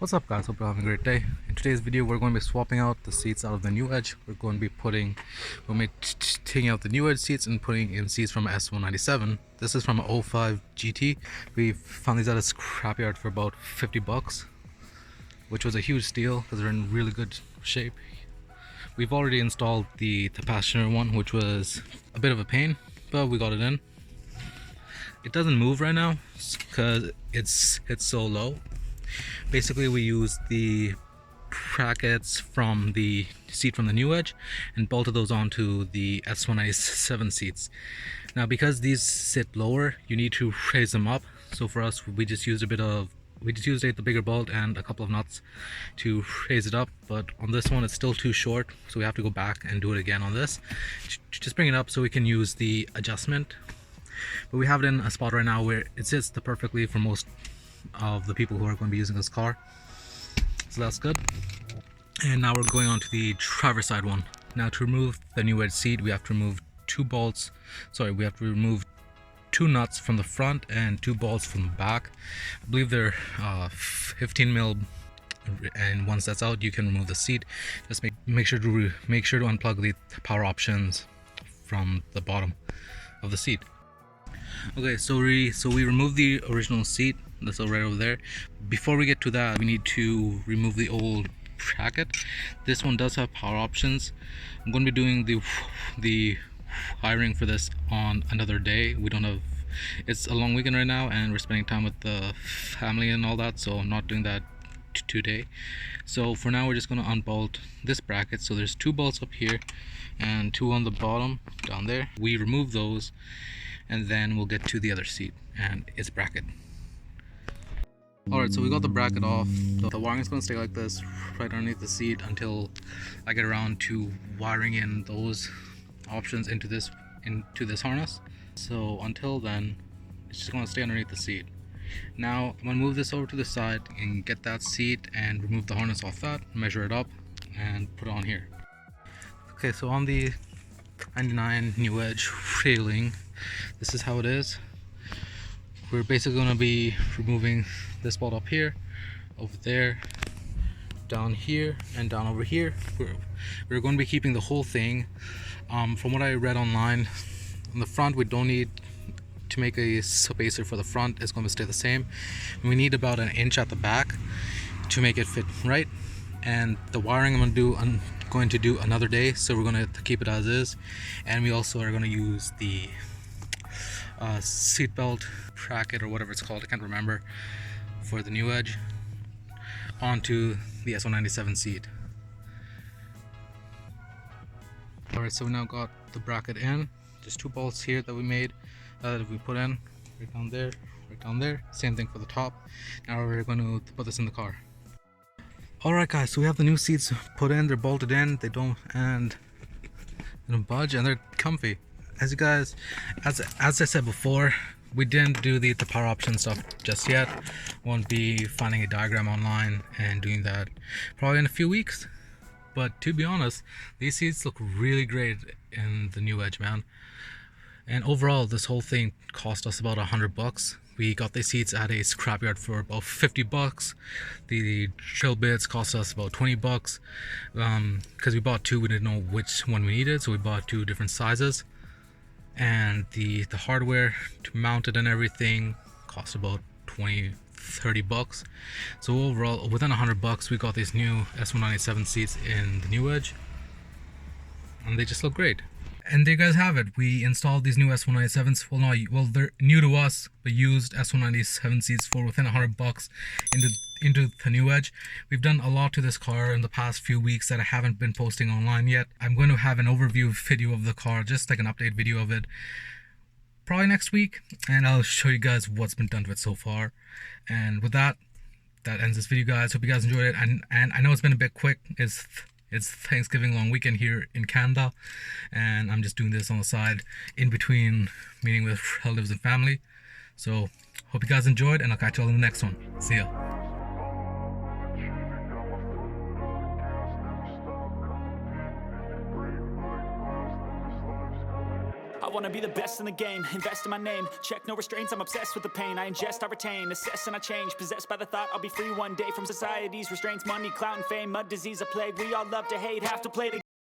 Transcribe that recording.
What's up guys, hope you're having a great day. In today's video we're going to be swapping out the seats out of the new edge. We'll be taking out the new edge seats and putting in seats from S197. This is from an '05 GT. We found these at a scrapyard for about 50 bucks, which was a huge steal because they're in really good shape. We've already installed the passenger one, which was a bit of a pain, but we got it in. It doesn't move right now because it's so low. Basically we use the brackets from the seat from the new edge and bolted those onto the S197 seats. Now because these sit lower, you need to raise them up. So for us, we just used the bigger bolt and a couple of nuts to raise it up, but on this one it's still too short, so we have to go back and do it again on this to just bring it up so we can use the adjustment. But we have it in a spot right now where it sits perfectly for most of the people who are going to be using this car, so that's good. And now we're going on to the driver's side one. Now to remove the new edge seat, we have to remove we have to remove two nuts from the front and two bolts from the back. I believe they're 15 mil, and once that's out you can remove the seat. Just make sure to unplug the power options from the bottom of the seat. Okay, so we removed the original seat that's right over there. Before we get to that, we need to remove the old bracket. This one does have power options. I'm going to be doing the wiring for this on another day. It's a long weekend right now and we're spending time with the family and all that, so I'm not doing that today. So for now we're just going to unbolt this bracket. So there's two bolts up here and two on the bottom down there. We remove those and then we'll get to the other seat and its bracket. Alright, so we got the bracket off. The wiring is going to stay like this right underneath the seat until I get around to wiring in those options into this harness. So until then, it's just going to stay underneath the seat. Now I'm going to move this over to the side and get that seat and remove the harness off that, measure it up and put it on here. Okay, so on the 99 new edge railing, this is how it is. We're basically going to be removing this bolt up here, over there, down here, and down over here. We're going to be keeping the whole thing. From what I read online, on the front we don't need to make a spacer for the front. It's going to stay the same. We need about an inch at the back to make it fit right. And the wiring I'm going to do another day, so we're going to keep it as is. And we also are going to use the seatbelt bracket or whatever it's called, I can't remember, for the new edge onto the S197 seat. Alright, so we now got the bracket in. There's two bolts here that we made, that we put in right down there. Same thing for the top. Now we're going to put this in the car. Alright guys, so we have the new seats put in. They're bolted in, they don't budge, and they're comfy. As I said before, we didn't do the power option stuff just yet. Won't be finding a diagram online and doing that probably in a few weeks. But to be honest, these seats look really great in the new edge, man. And overall, this whole thing cost us about 100 bucks. We got the seats at a scrapyard for about 50 bucks. The drill bits cost us about 20 bucks. Because we bought two, we didn't know which one we needed, so we bought two different sizes. And the hardware to mount it and everything cost about 20-30 bucks. So overall, within 100 bucks, we got these new S197 seats in the new edge, and they just look great. And there you guys have it. We installed these new S197s. Well, they're new to us, but used S197 seats for within 100 bucks into the new edge. We've done a lot to this car in the past few weeks that I haven't been posting online yet. I'm going to have an overview video of the car, just like an update video of it, probably next week, and I'll show you guys what's been done to it so far. And with that ends this video, guys. Hope you guys enjoyed it. And I know it's been a bit quick. It's Thanksgiving long weekend here in Canada, and I'm just doing this on the side in between meeting with relatives and family. So hope you guys enjoyed, and I'll catch you all in the next one. See ya. wanna be the best in the game, invest in my name, check no restraints, I'm obsessed with the pain. I ingest, I retain, assess and I change, possessed by the thought I'll be free one day from society's restraints. Money, clout and fame, mud, disease, a plague. We all love to hate, have to play the